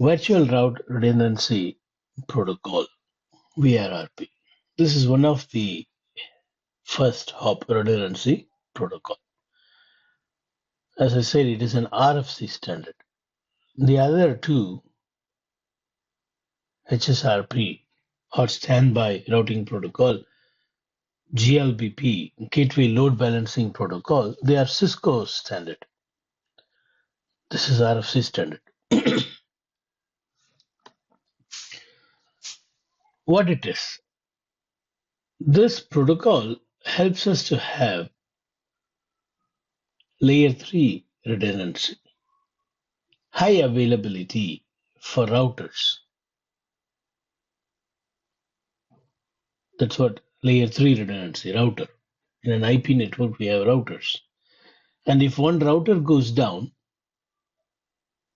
Virtual Route Redundancy Protocol, VRRP. This is one of the first hop redundancy protocol. As I said, it is an RFC standard. The other two, HSRP or Standby Routing Protocol, GLBP, Gateway Load Balancing Protocol, they are Cisco standard. This is RFC standard. What it is? This protocol helps us to have layer 3 redundancy, high availability for routers. That's what layer 3 redundancy, router. In an IP network, we have routers. And if one router goes down,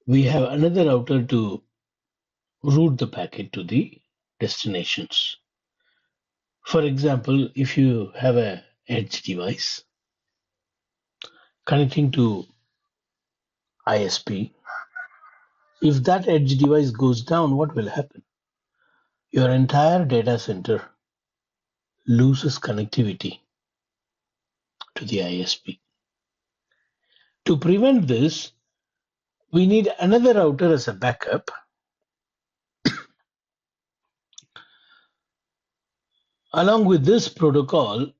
we have another router to route the packet to the destinations. For example, if you have an edge device connecting to ISP, if that edge device goes down, what will happen? Your entire data center loses connectivity to the ISP. To prevent this, we need another router as a backup. Along with this protocol,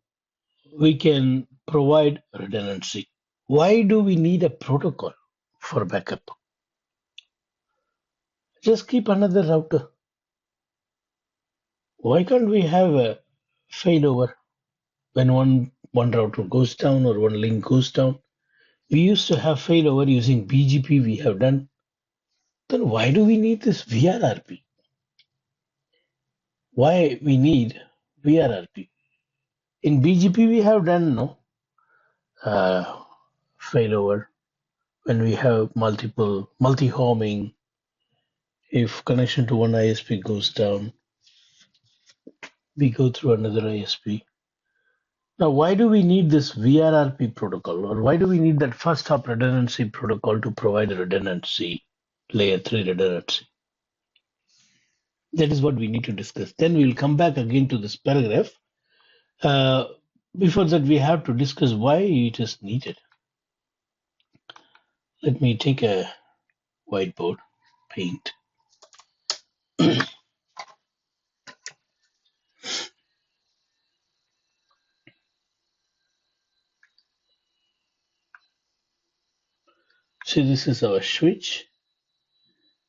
we can provide redundancy. Why do we need a protocol for backup? Just keep another router. Why can't we have a failover when one router goes down or one link goes down? We used to have failover using BGP, we have done. Then why do we need this VRRP? Why we need VRRP? In BGP, we have done no failover when we have multi-homing. If connection to one ISP goes down, we go through another ISP. Now, why do we need this VRRP protocol, or why do we need that first hop redundancy protocol to provide redundancy, layer 3 redundancy? That is what we need to discuss. Then we'll come back again to this paragraph. Before that, we have to discuss why it is needed. Let me take a whiteboard, paint. So this is our switch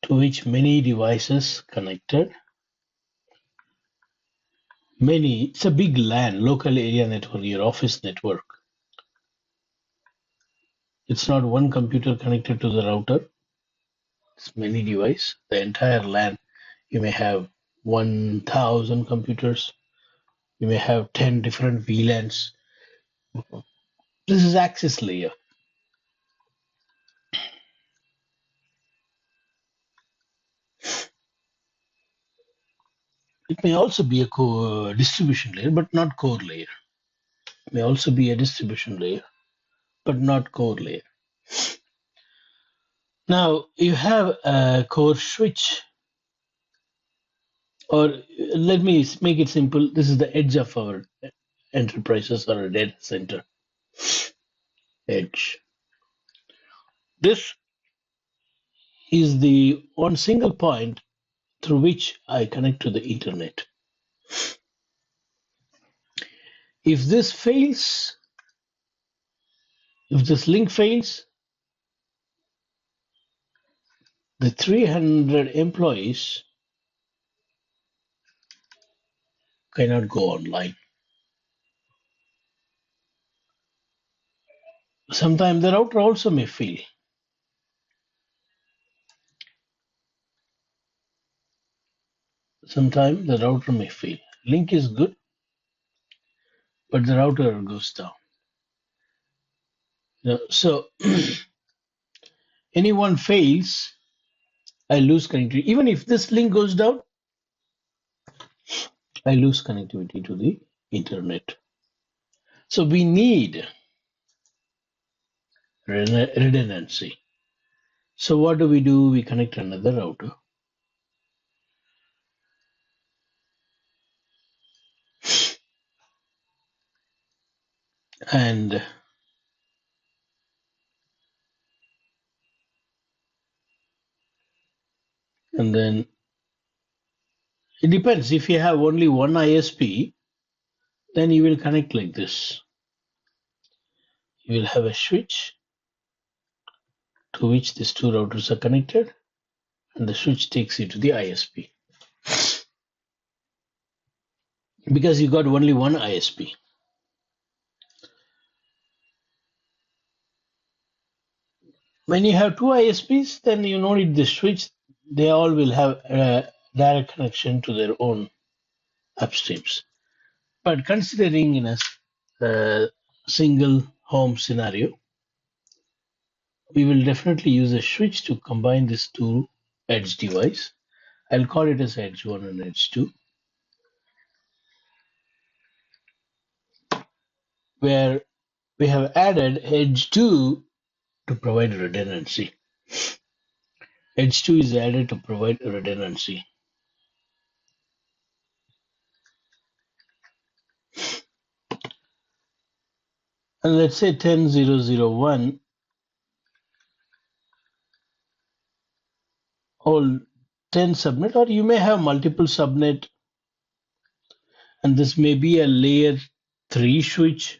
to which many devices connected. It's a big LAN, local area network, your office network. It's not one computer connected to the router. It's many devices. The entire LAN, you may have 1,000 computers. You may have 10 different VLANs. This is access layer. It may also be a distribution layer, but not core layer. It may also be a distribution layer, but not core layer. Now, you have a core switch, or let me make it simple. This is the edge of our enterprises or a data center. Edge. This is the one single point through which I connect to the internet. If this fails, if this link fails, the 300 employees cannot go online. Sometimes the router also may fail. Sometimes the router may fail. Link is good, but the router goes down. So anyone fails, I lose connectivity. Even if this link goes down, I lose connectivity to the internet. So we need redundancy. So what do? We connect another router and then it depends. If you have only one ISP, then you will connect like this. You will have a switch to which these two routers are connected, and the switch takes you to the ISP because you got only one ISP. When you have two ISPs, then you don't need the switch. They all will have a direct connection to their own upstreams. But considering in a single home scenario, we will definitely use a switch to combine these two edge device. I'll call it as edge 1 and edge 2, where we have added edge 2 to provide redundancy. Edge 2 is added to provide redundancy. And let's say 10.0.0.1, all 10 subnet, or you may have multiple subnet, and this may be a layer 3 switch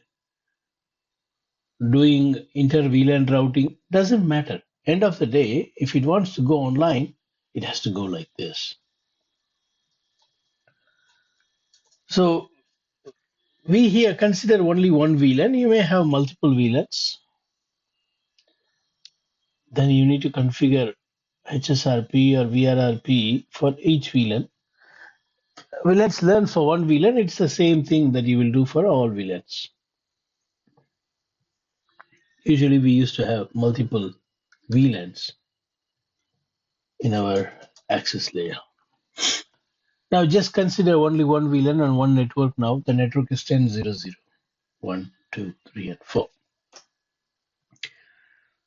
doing inter-VLAN routing. Doesn't matter. End of the day, if it wants to go online, it has to go like this. So we here consider only one VLAN. You may have multiple VLANs. Then you need to configure HSRP or VRRP for each VLAN. Well, let's learn for one VLAN. It's the same thing that you will do for all VLANs. Usually we used to have multiple VLANs in our access layer. Now just consider only one VLAN and one network now. The network is 10.0.0. 1, 2, 3, and 4.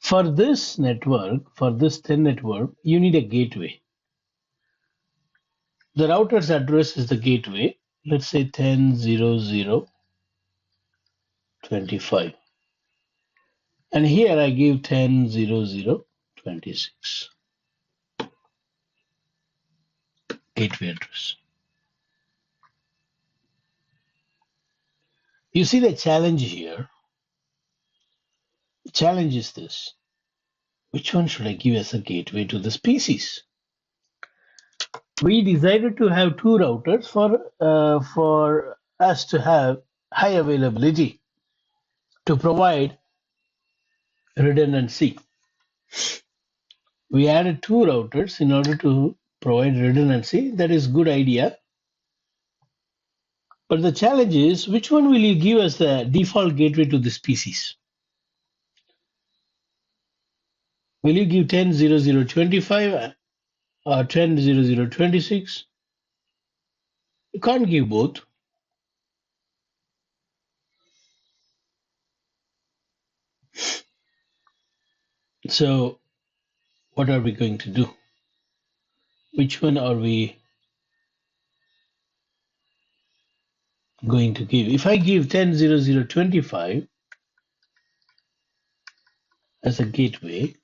For this network, for this 10 network, you need a gateway. The router's address is the gateway. Let's say 10.0.0.25. And here I give 10.0.0.26. Gateway address. You see the challenge here. The challenge is this. Which one should I give as a gateway to the species? We decided to have two routers for us to have high availability to provide redundancy. We added two routers in order to provide redundancy. That is good idea. But the challenge is, which one will you give as the default gateway to the species? Will you give 10.0.0.25 or 10.0.0.26? You can't give both. So what are we going to do? Which one are we going to give? If I give 10.0.0.25 as a gateway,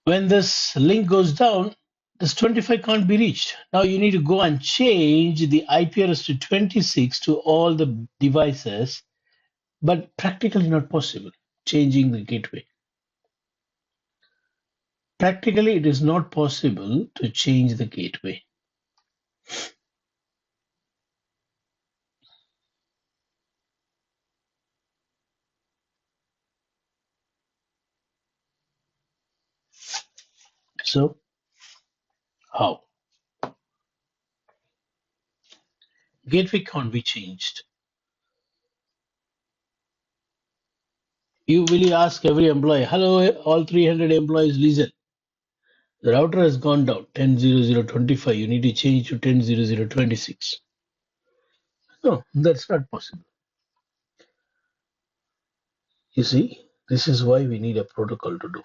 when this link goes down, this 25 can't be reached. Now you need to go and change the IP address to 26 to all the devices, but practically not possible, changing the gateway. Practically, it is not possible to change the gateway. So how? Gateway can't be changed. Will you ask every employee, hello, all 300 employees, listen. The router has gone down, 10.0.0.25. You need to change to 10.0.0.26. No, that's not possible. You see, this is why we need a protocol to do.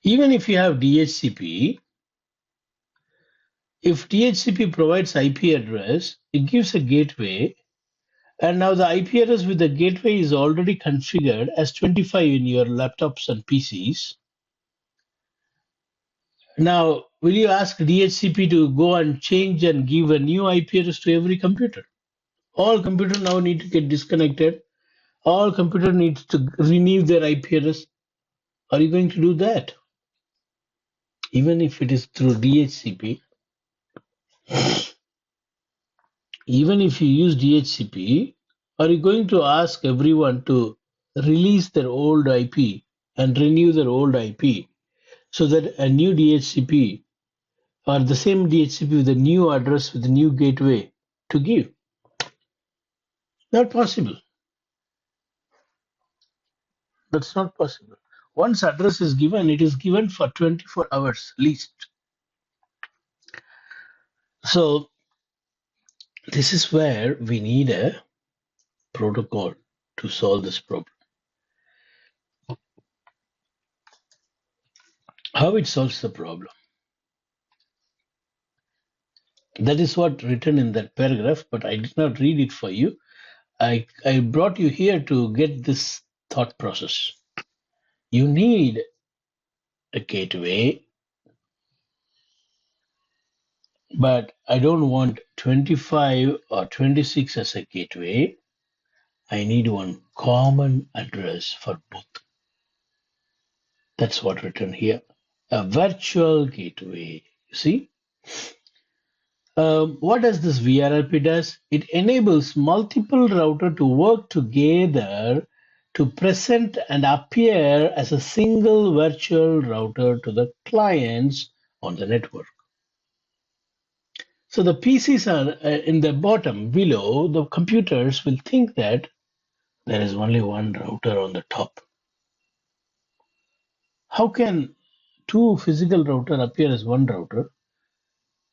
Even if you have DHCP, if DHCP provides IP address, it gives a gateway, and now the IP address with the gateway is already configured as 25 in your laptops and PCs. Now, will you ask DHCP to go and change and give a new IP address to every computer? All computers now need to get disconnected. All computer needs to renew their IP address. Are you going to do that? Even if it is through DHCP, even if you use DHCP, are you going to ask everyone to release their old IP and renew their old IP so that a new DHCP or the same DHCP with a new address with a new gateway to give? Not possible. That's not possible. Once address is given, it is given for 24 hours least. So this is where we need a protocol to solve this problem. How it solves the problem? That is what written in that paragraph, but I did not read it for you. I brought you here to get this thought process. You need a gateway, but I don't want 25 or 26 as a gateway. I need one common address for both. That's what written here. A virtual gateway. You see? What does this VRRP does? It enables multiple router to work together to present and appear as a single virtual router to the clients on the network. So the PCs are in the bottom below. The computers will think that there is only one router on the top. How can two physical routers appear as one router?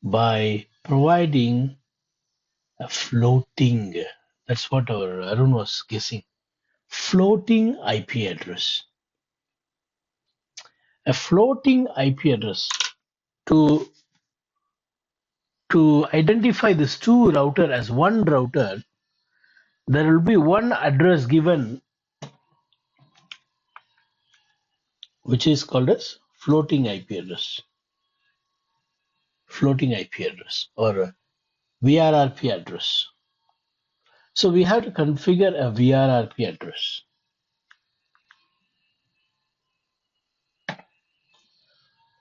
By providing a floating, that's what our Arun was guessing, floating IP address. A floating IP address to identify this two router as one router, there will be one address given which is called as floating IP address. Floating IP address or a VRRP address. So we have to configure a VRRP address.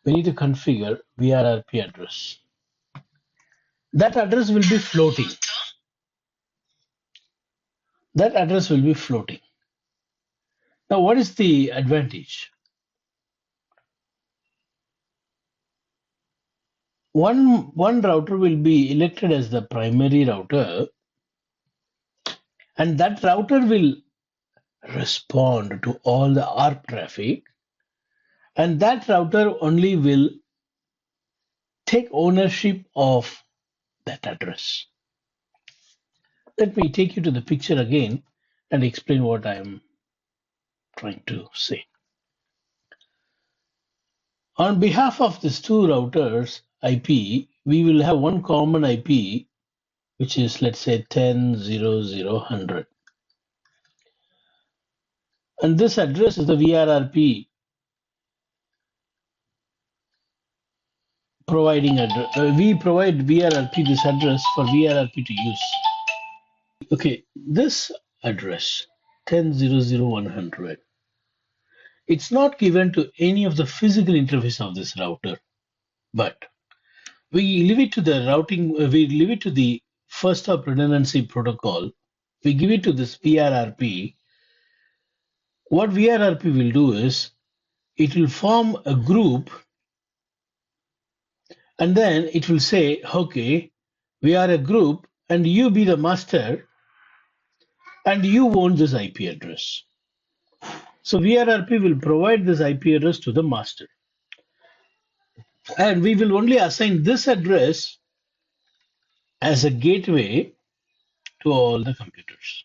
We need to configure VRRP address. That address will be floating. That address will be floating. Now, what is the advantage? One router will be elected as the primary router, and that router will respond to all the ARP traffic, and that router only will take ownership of that address. Let me take you to the picture again and explain what I am trying to say. On behalf of these two routers IP, we will have one common IP, which is, let's say, 10.0.0.100. And this address is the VRRP providing address. We provide VRRP this address for VRRP to use. Okay, this address 10.0.0.100, it's not given to any of the physical interface of this router, but we leave it to the routing, we leave it to the first hop redundancy protocol. We give it to this VRRP. What VRRP will do is it will form a group and then it will say, okay, we are a group and you be the master and you own this IP address. So VRRP will provide this IP address to the master. And we will only assign this address as a gateway to all the computers.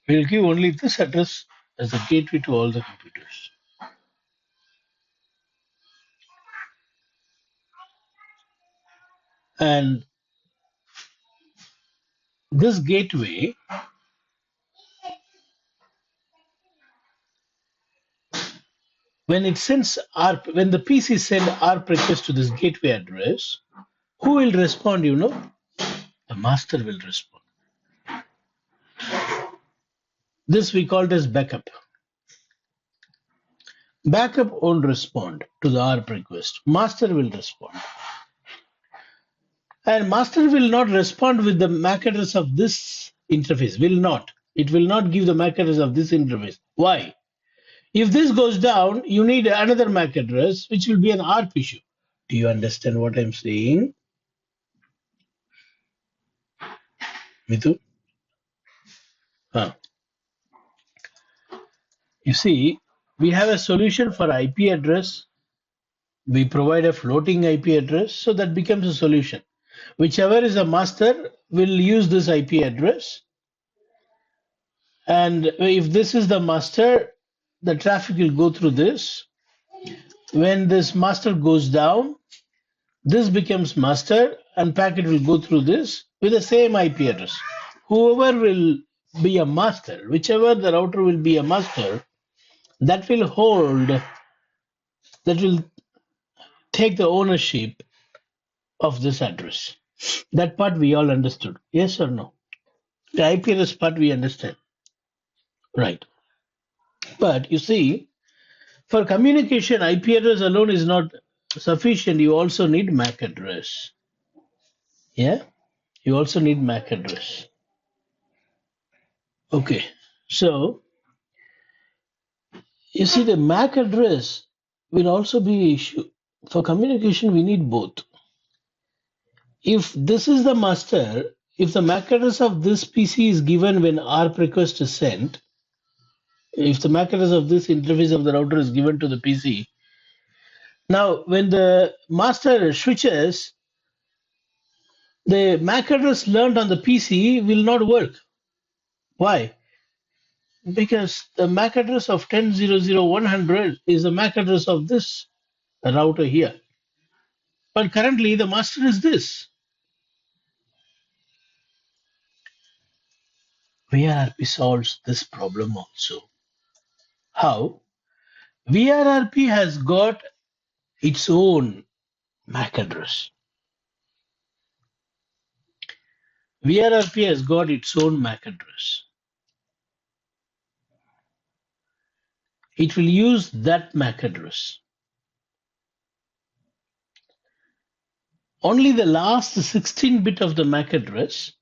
We'll give only this address as a gateway to all the computers. And this gateway, when when the PC send ARP request to this gateway address, who will respond? The master will respond. This we call it as backup. Backup won't respond to the ARP request. Master will respond. And master will not respond with the MAC address of this interface. Will not. It will not give the MAC address of this interface. Why? If this goes down, you need another MAC address, which will be an ARP issue. Do you understand what I'm saying? Mithu? Huh. You see, we have a solution for IP address. We provide a floating IP address, so that becomes a solution. Whichever is a master will use this IP address. And if this is the master, the traffic will go through this. When this master goes down, this becomes master and packet will go through this with the same IP address. Whoever will be a master, whichever the router will be a master, that will take the ownership of this address. That part we all understood. Yes or no? The IP address part we understand. Right. But you see, for communication, IP address alone is not sufficient. You also need MAC address. Yeah? You also need MAC address. Okay. So, you see, the MAC address will also be an issue. For communication, we need both. If this is the master, if the MAC address of this PC is given when ARP request is sent, if the MAC address of this interface of the router is given to the PC, now when the master switches, the MAC address learned on the PC will not work. Why? Because the MAC address of 10.0.0.100 is the MAC address of this router here. But currently the master is this. VRRP solves this problem also. How? VRRP has got its own MAC address. VRRP has got its own MAC address. It will use that MAC address. Only the last 16 bit of the MAC address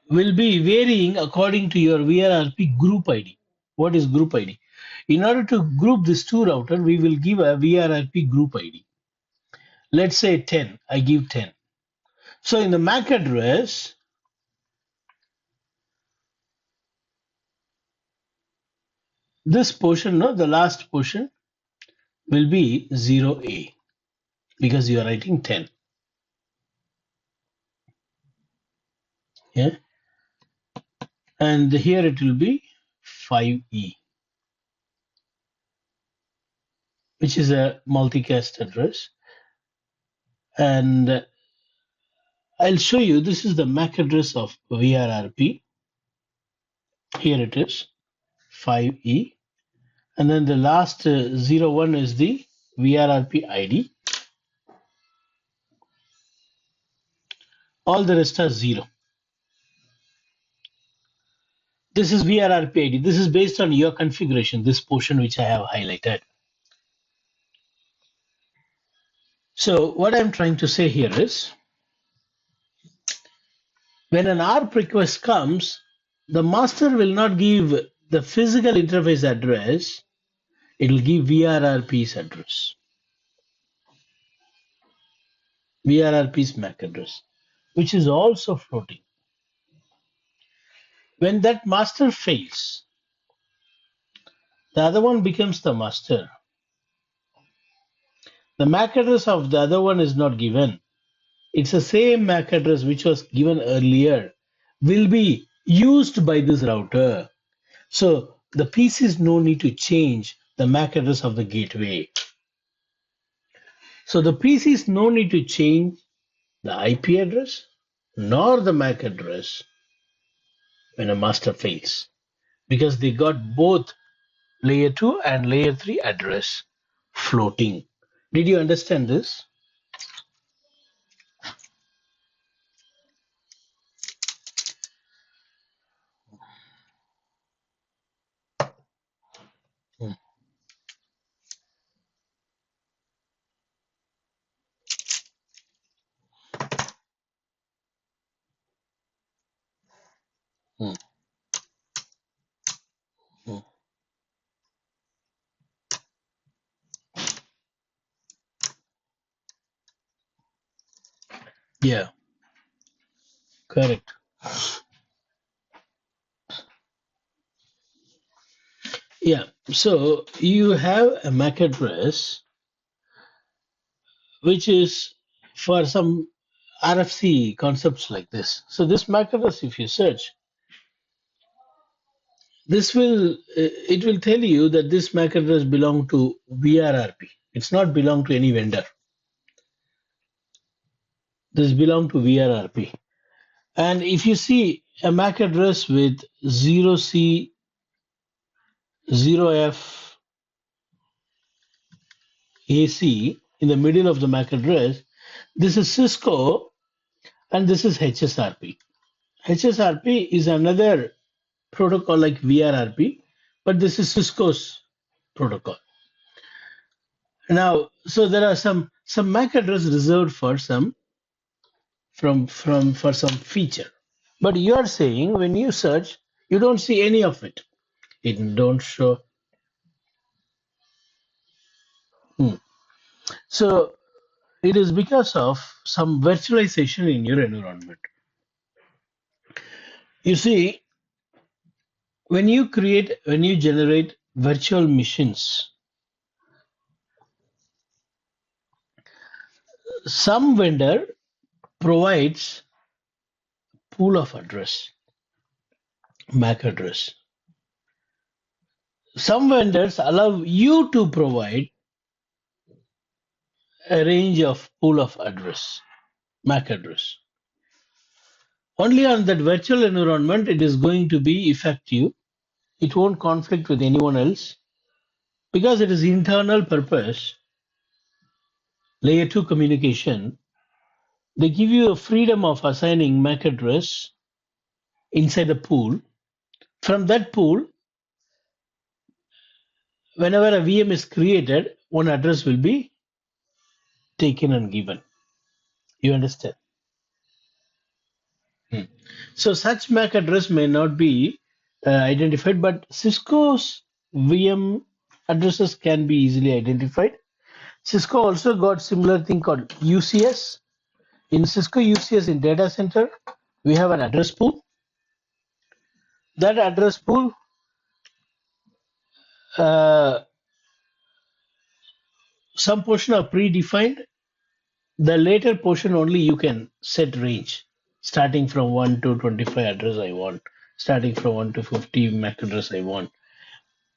will be varying according to your VRRP group ID. What is group ID? In order to group these two routers, we will give a VRRP group ID. Let's say 10. I give 10. So in the MAC address, this portion, no, the last portion will be 0A because you are writing 10. Yeah. And here it will be 5E, which is a multicast address. And I'll show you, this is the MAC address of VRRP. Here it is, 5E. And then the last 01 is the VRRP ID. All the rest are 0. This is VRRP ID. This is based on your configuration, this portion which I have highlighted. So what I'm trying to say here is, when an ARP request comes, the master will not give the physical interface address, it will give VRRP's address. VRRP's MAC address, which is also floating. When that master fails, the other one becomes the master. The MAC address of the other one is not given. It's the same MAC address which was given earlier, will be used by this router. So the PCs no need to change the MAC address of the gateway. So the PCs no need to change the IP address nor the MAC address when a master fails, because they got both layer 2 and layer 3 address floating. Did you understand this? Hmm, hmm, hmm. Yeah, correct. Yeah, so you have a MAC address which is for some RFC concepts like this. So this MAC address, if you search, this will it will tell you that this MAC address belong to VRRP. It's not belong to any vendor. This belong to VRRP. And if you see a MAC address with 0C, 0F, AC in the middle of the MAC address, this is Cisco and this is HSRP. HSRP is another protocol like VRRP, but this is Cisco's protocol. Now, so there are some MAC address reserved for some for some feature. But you are saying when you search, you don't see any of it. It don't show. Hmm. So it is because of some virtualization in your environment. You see, when you generate virtual machines, some vendor provides pool of address, MAC address. Some vendors allow you to provide a range of pool of address, MAC address. Only on that virtual environment it is going to be effective. It won't conflict with anyone else because it is internal purpose, layer 2 communication. They give you a freedom of assigning MAC address inside a pool. From that pool, whenever a VM is created, one address will be taken and given. You understand? Hmm. So such MAC address may not be identified, but Cisco's VM addresses can be easily identified. Cisco also got similar thing called UCS. In Cisco UCS in data center, we have an address pool. That address pool, uh, some portion are predefined. The later portion only you can set range, starting from 1 to 25 address I want, starting from 1 to 50 MAC address I want.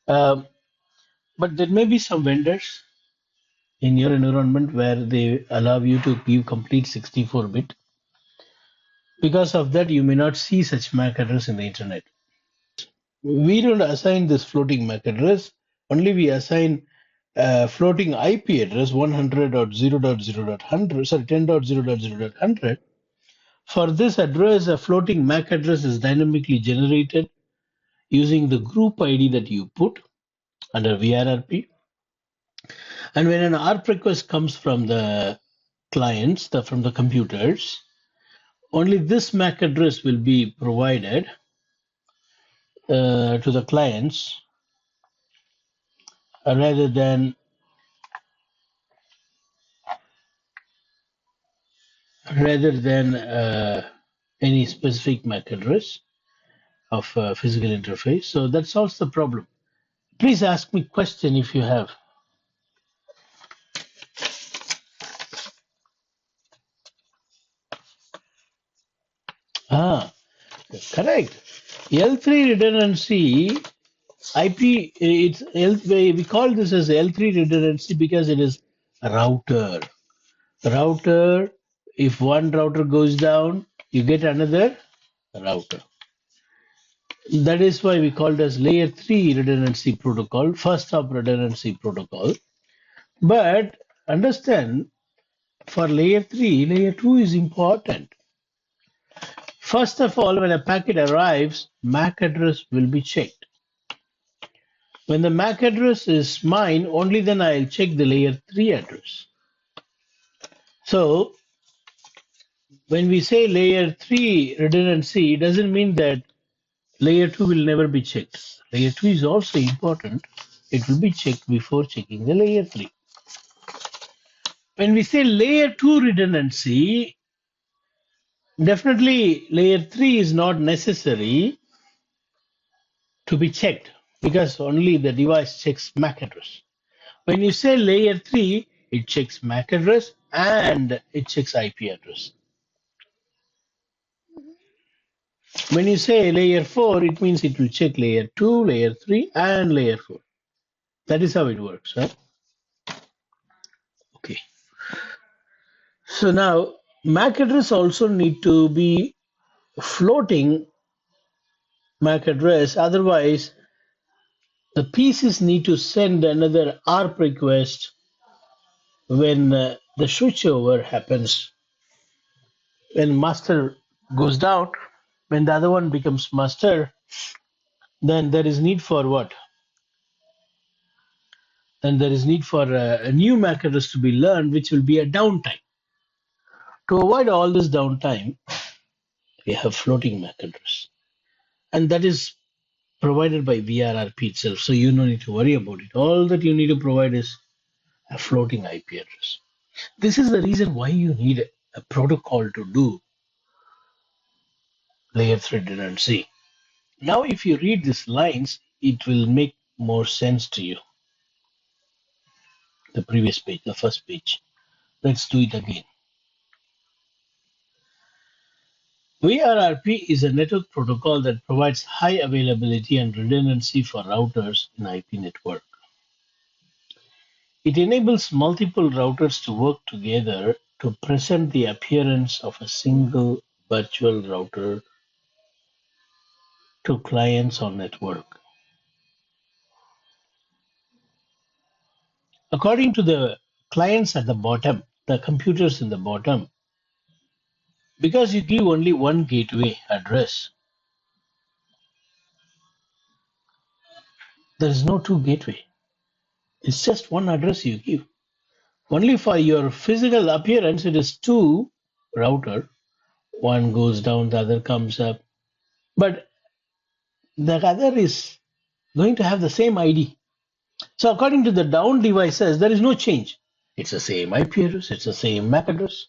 Um, but there may be some vendors in your environment where they allow you to give complete 64-bit. Because of that, you may not see such MAC address in the internet. We don't assign this floating MAC address, only we assign floating IP address 100.0.0.100, sorry, 10.0.0.100. For this address, a floating MAC address is dynamically generated using the group ID that you put under VRRP. And when an ARP request comes from the clients, from the computers, only this MAC address will be provided to the clients rather than any specific MAC address of physical interface. So that solves the problem. Please ask me question if you have. Ah, correct. L3 redundancy, IP, it's we call this as L3 redundancy because it is a router. Router, if one router goes down, you get another router. That is why we call it as layer 3 redundancy protocol, first hop redundancy protocol. But understand, for layer 3, layer 2 is important. First of all, when a packet arrives, MAC address will be checked. When the MAC address is mine, only then I'll check the layer 3 address. So when we say layer 3 redundancy, it doesn't mean that layer 2 will never be checked. Layer 2 is also important. It will be checked before checking the layer 3. When we say layer 2 redundancy, definitely layer 3 is not necessary to be checked because only the device checks MAC address. When you say layer 3, it checks MAC address and it checks IP address. When you say layer 4, it means it will check layer 2, layer 3, and layer 4. That is how it works, right? Okay. So now MAC address also need to be floating MAC address. Otherwise, the pieces need to send another ARP request when the switchover happens. When master goes down, when the other one becomes master, then there is need for what? Then there is need for a new MAC address to be learned, which will be a downtime. To avoid all this downtime, we have floating MAC address. And that is provided by VRRP itself. So you don't need to worry about it. All that you need to provide is a floating IP address. This is the reason why you need a protocol to do layer 3 redundancy. Now, if you read these lines, it will make more sense to you. The previous page, the first page. Let's do it again. VRRP is a network protocol that provides high availability and redundancy for routers in IP network. It enables multiple routers to work together to present the appearance of a single virtual router to clients on network. According to the clients at the bottom, the computers in the bottom, because you give only one gateway address, there is no two gateway. It's just one address you give. Only for your physical appearance, it is two router. One goes down, the other comes up. But the other is going to have the same ID. So according to the down devices, there is no change. It's the same IP address, it's the same MAC address.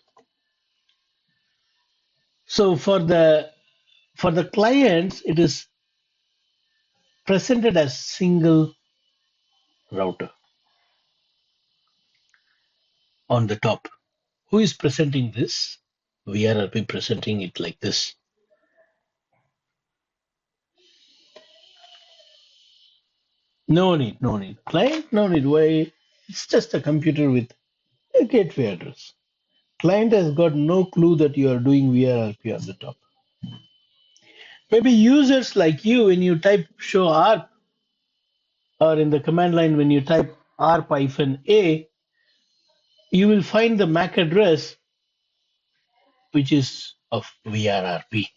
So for the clients, it is presented as single router on the top. Who is presenting this? VRRP presenting it like this. No need, no need. Client, no need. Why? It's just a computer with a gateway address. Client has got no clue that you are doing VRRP on the top. Maybe users like you, when you type show ARP, or in the command line when you type ARP-A, you will find the MAC address which is of VRRP.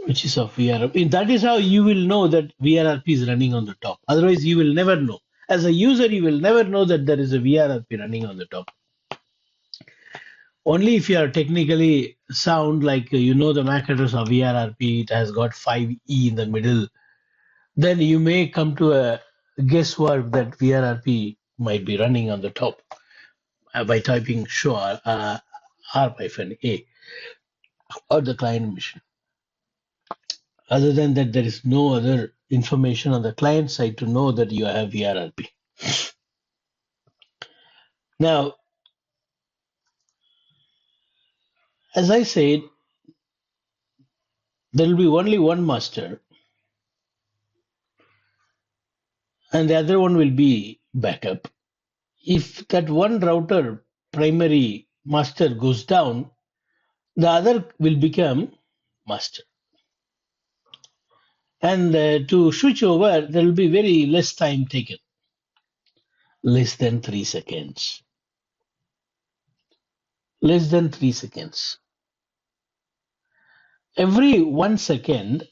Which is of VRRP. That is how you will know that VRRP is running on the top. Otherwise, you will never know. As a user, you will never know that there is a VRRP running on the top. Only if you are technically sound, like you know the MAC address of VRRP, it has got 5E in the middle, then you may come to a guesswork that VRRP might be running on the top by typing show ARP-A or the client mission. Other than that, there is no other information on the client side to know that you have VRRP. Now, as I said, There will be only one master, and the other one will be backup. If that one router primary master goes down, the other will become master. And to switch over, there will be very less time taken, less than 3 seconds. Less than 3 seconds. Every 1 second,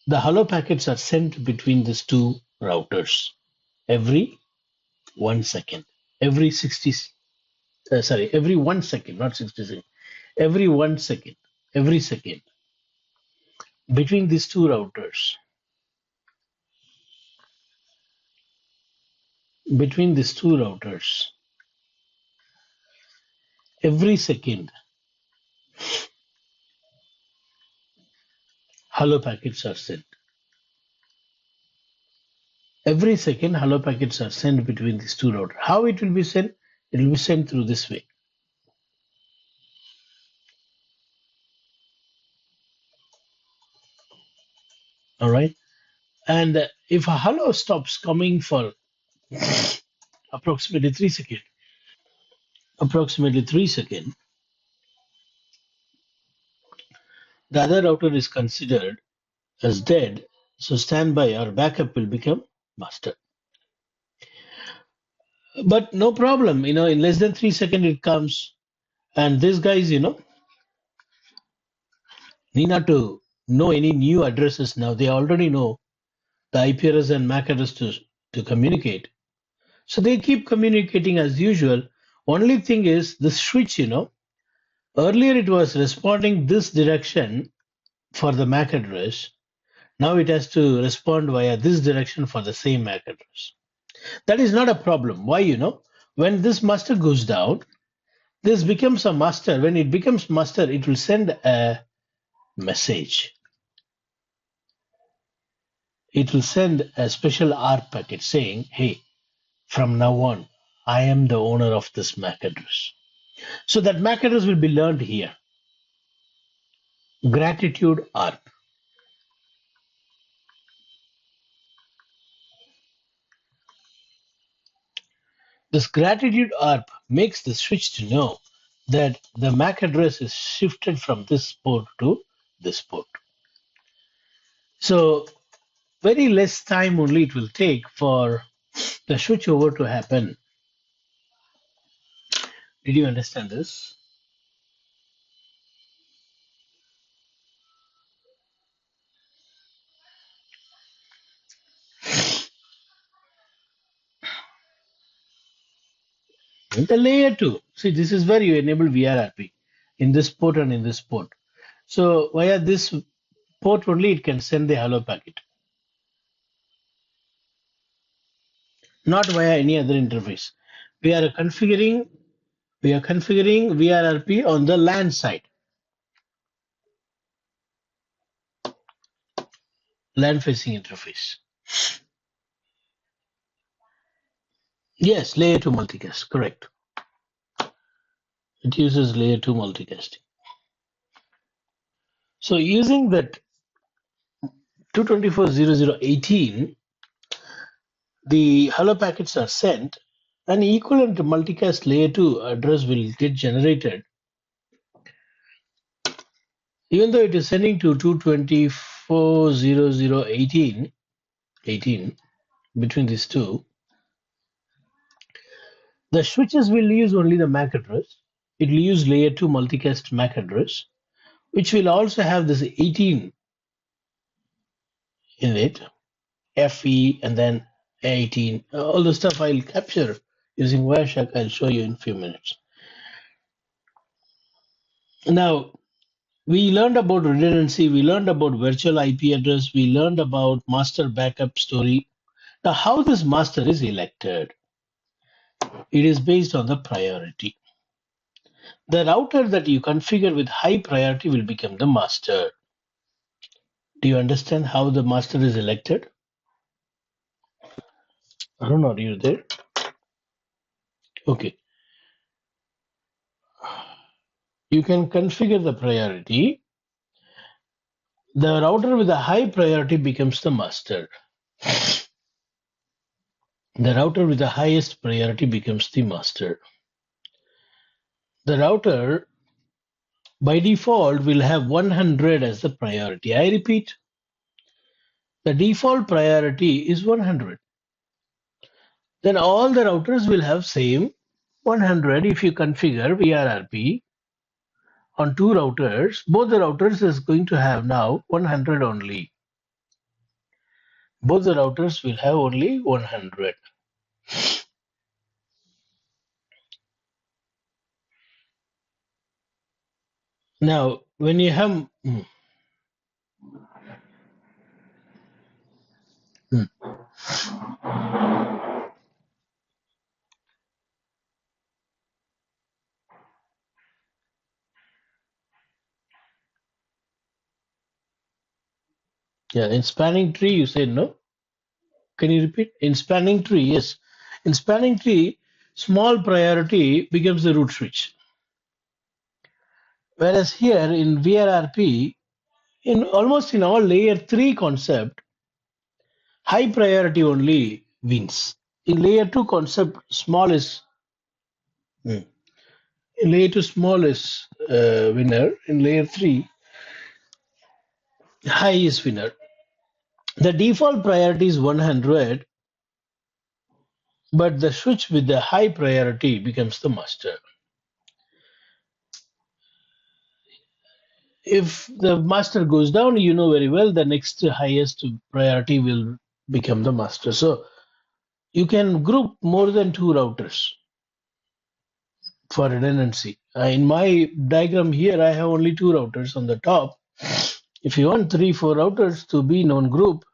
the hello packets are sent between these two routers. Every 1 second. Every 60, every 1 second, not 60 seconds. Every 1 second. Every second. Between these two routers. Between these two routers. Every second, hello packets are sent. Every second, hello packets are sent between these two routers. How it will be sent? It will be sent through this way. All right. And if a hello stops coming for approximately 3 seconds, the other router is considered as dead. So standby or backup will become master. But no problem, in less than 3 seconds it comes. And these guys, need not to know any new addresses now. They already know the IP address and MAC address to communicate. So they keep communicating as usual. Only thing is the switch, earlier it was responding this direction for the MAC address. Now it has to respond via this direction for the same MAC address. That is not a problem. Why, when this master goes down, this becomes a master. When it becomes master, it will send a message. It will send a special ARP packet saying, hey, from now on, I am the owner of this MAC address. So that MAC address will be learned here. Gratitude ARP. This gratitude ARP makes the switch to know that the MAC address is shifted from this port to this port. So very less time only it will take for the switch over to happen. Did you understand this? And the layer 2. See, this is where you enable VRRP in this port and in this port. So via this port only it can send the hello packet, not via any other interface. We are configuring VRRP on the LAN side, LAN facing interface. Yes, layer 2 multicast, correct. It uses layer 2 multicasting. So using that 224.0.0.18, the hello packets are sent, an equivalent multicast layer 2 address will get generated. Even though it is sending to 224.0.0.18, between these two, the switches will use only the MAC address. It will use layer 2 multicast MAC address, which will also have this 18 in it, FE, and then 18. All the stuff I'll capture using Wireshark, I'll show you in a few minutes. Now, we learned about redundancy, we learned about virtual IP address, we learned about master backup story. Now, how this master is elected? It is based on the priority. The router that you configure with high priority will become the master. Do you understand how the master is elected? I don't know, are you there? Okay. You can configure the priority. The router with a high priority becomes the master. The router with the highest priority becomes the master. The router by default will have 100 as the priority. I repeat, the default priority is 100. Then all the routers will have same 100. If you configure VRRP on two routers, both the routers is going to have now 100 only. Both the routers will have only 100. Now, when you have yeah, in spanning tree, you said no. Can you repeat? In spanning tree, yes. In spanning tree, small priority becomes the root switch. Whereas here in VRRP, in almost in all layer 3 concept, high priority only wins. In layer 2 concept, small is in layer 2 small is winner. In layer 3, high is winner. The default priority is 100, but the switch with the high priority becomes the master. If the master goes down, you know very well the next highest priority will become the master. So you can group more than two routers for redundancy. In my diagram here, I have only two routers on the top. If you want 3-4 routers to be in one group,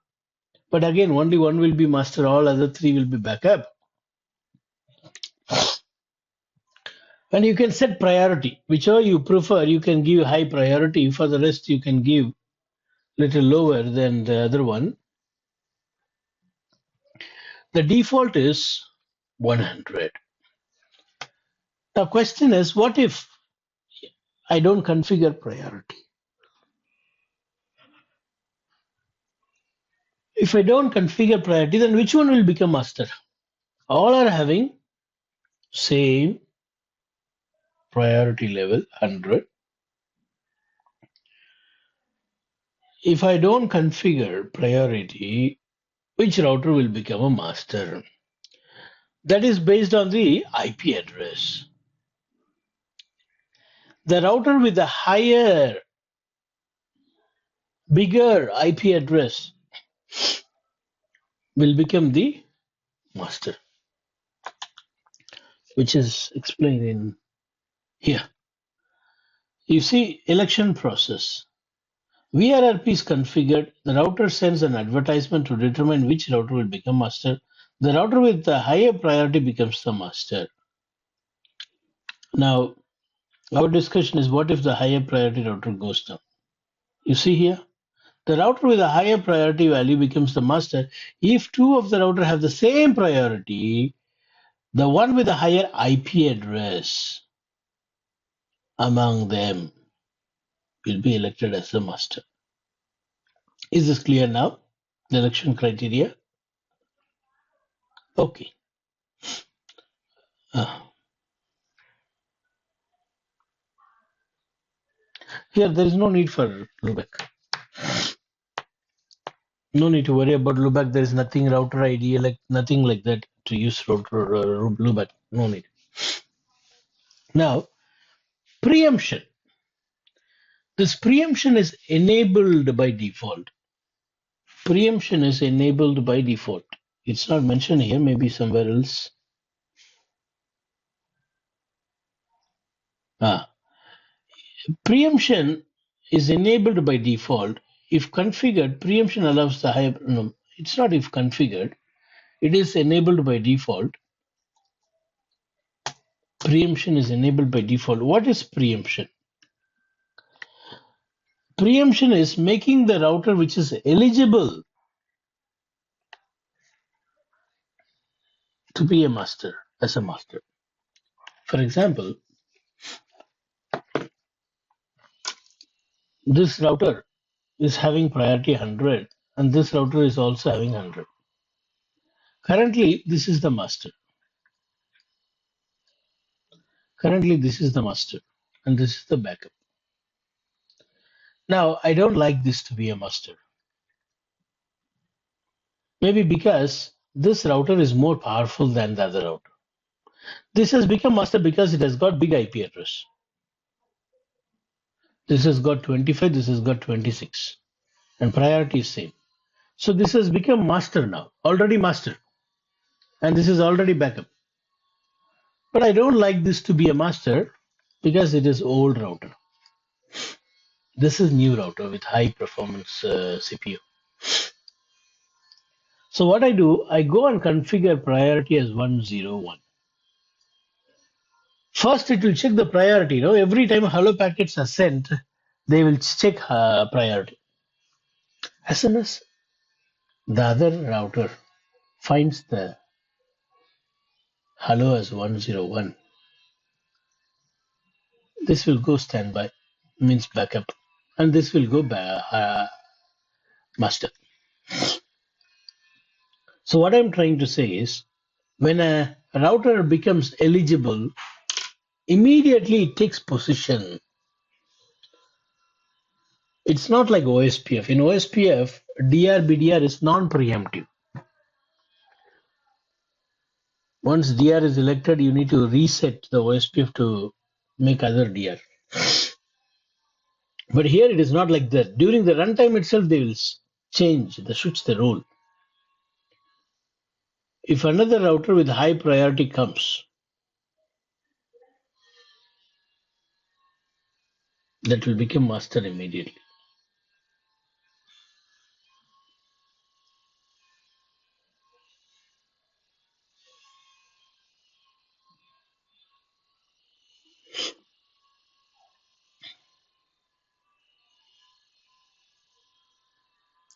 but again, only one will be master, all other three will be backup. And you can set priority, whichever you prefer. You can give high priority. For the rest, you can give little lower than the other one. The default is 100. Now, question is, what if I don't configure priority? If I don't configure priority, then which one will become master? All are having same priority level 100. If I don't configure priority, which router will become a master? That is based on the IP address. The router with the higher, bigger IP address will become the master, which is explained in here. You see, election process. VRRP is configured. The router sends an advertisement to determine which router will become master. The router with the higher priority becomes the master. Now, our discussion is what if the higher priority router goes down? You see here, the router with a higher priority value becomes the master. If two of the router have the same priority, the one with the higher IP address among them will be elected as the master. Is this clear now? The election criteria? Okay. Here, there is no need for loopback. No need to worry about loopback. There is nothing router ID, like nothing like that to use router loopback. No need. Now, preemption. This preemption is enabled by default. Preemption is enabled by default. It's not mentioned here, maybe somewhere else. Preemption is enabled by default. If configured, preemption allows the higher. No, it's not if configured. It is enabled by default. Preemption is enabled by default. What is preemption? Preemption is making the router which is eligible to be a master as a master. For example, this router is having priority 100 and this router is also having 100. Currently, this is the master. Currently, this is the master and this is the backup. Now, I don't like this to be a master. Maybe because this router is more powerful than the other router. This has become master because it has got big IP address. This has got 25, this has got 26, and priority is same. So this has become master now, already master, and this is already backup. But I don't like this to be a master because it is old router. This is new router with high performance CPU. So what I do, I go and configure priority as 101. First, it will check the priority. You know, every time hello packets are sent, they will check priority. As soon as the other router finds the hello as 101, this will go standby, means backup, and this will go master. So what I'm trying to say is, when a router becomes eligible, immediately it takes position. It's not like OSPF. In OSPF, DR/BDR is non-preemptive. Once DR is elected, you need to reset the OSPF to make other DR. But here it is not like that. During the runtime itself, they will change, they switch the rule. If another router with high priority comes, that will become master immediately.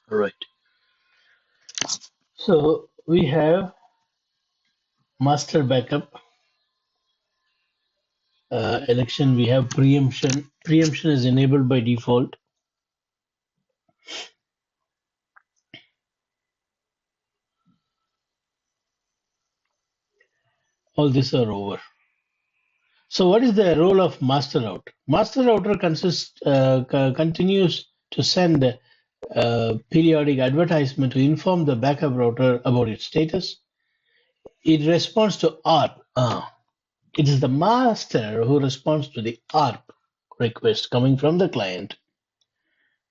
Right. So we have master backup, election, we have preemption. Preemption is enabled by default. All these are over. So what is the role of master router? Master router continues to send periodic advertisement to inform the backup router about its status. It responds to ARP. It is the master who responds to the ARP request coming from the client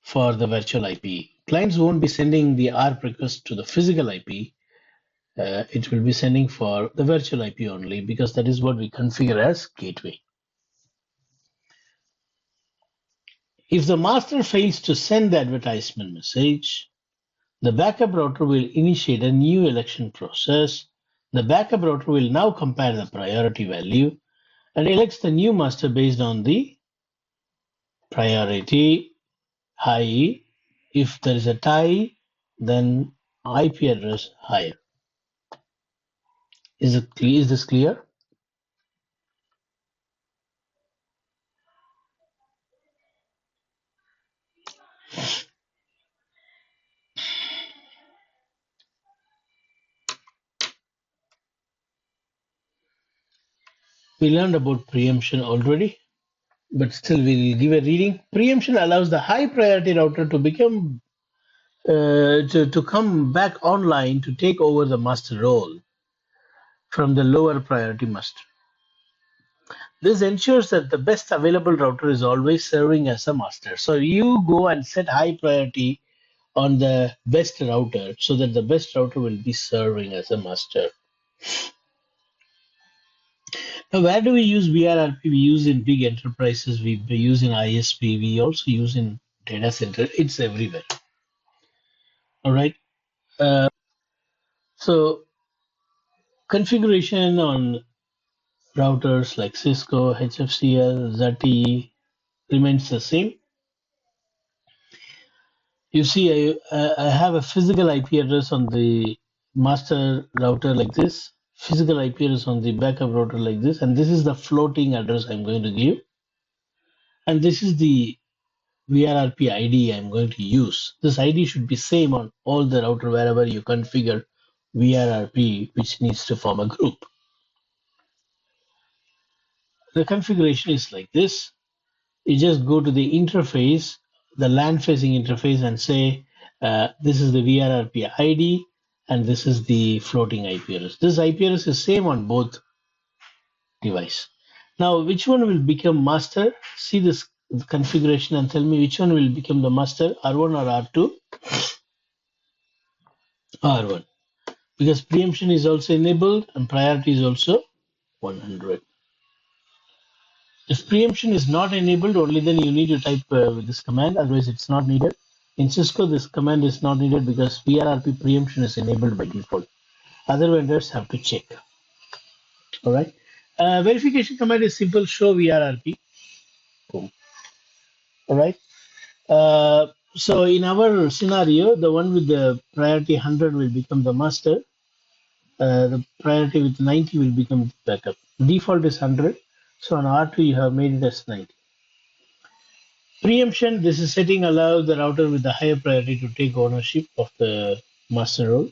for the virtual IP. Clients won't be sending the ARP request to the physical IP. It will be sending for the virtual IP only because that is what we configure as gateway. If the master fails to send the advertisement message, the backup router will initiate a new election process. The backup router will now compare the priority value and elects the new master based on the priority high. If there is a tie, then IP address higher. Is this clear? We learned about preemption already, but still we'll give a reading. Preemption allows the high priority router to become to come back online to take over the master role from the lower priority master. This ensures that the best available router is always serving as a master. So you go and set high priority on the best router so that the best router will be serving as a master. Now, where do we use VRRP? We use in big enterprises, we use in ISP, we also use in data center. It's everywhere. All right. So configuration on routers like Cisco, HFCL, ZTE remains the same. You see, I have a physical IP address on the master router like this, physical IP address on the backup router like this, and this is the floating address I'm going to give. And this is the VRRP ID I'm going to use. This ID should be same on all the router wherever you configure VRRP, which needs to form a group. The configuration is like this. You just go to the interface, the LAN facing interface, and say, this is the VRRP ID and this is the floating IP address. This IP address is same on both device. Now, which one will become master? See this configuration and tell me which one will become the master, R1 or R2? R1. Because preemption is also enabled and priority is also 100. If preemption is not enabled, only then you need to type this command, otherwise it's not needed. In Cisco, this command is not needed because VRRP preemption is enabled by default. Other vendors have to check. All right. Verification command is simple, show VRRP. Boom. All right. So in our scenario, the one with the priority 100 will become the master. The priority with 90 will become the backup. Default is 100. So on R2, you have made it as 90. Preemption, this is setting allows the router with the higher priority to take ownership of the master role.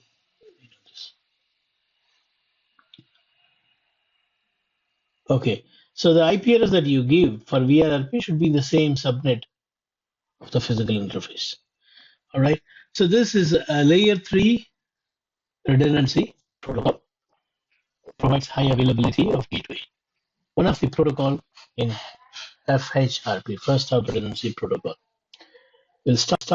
Okay, so the IP address that you give for VRRP should be the same subnet of the physical interface. All right, so this is a layer 3 redundancy protocol, provides high availability of gateway. One of the protocol in FHRP, first hop redundancy protocol. We'll start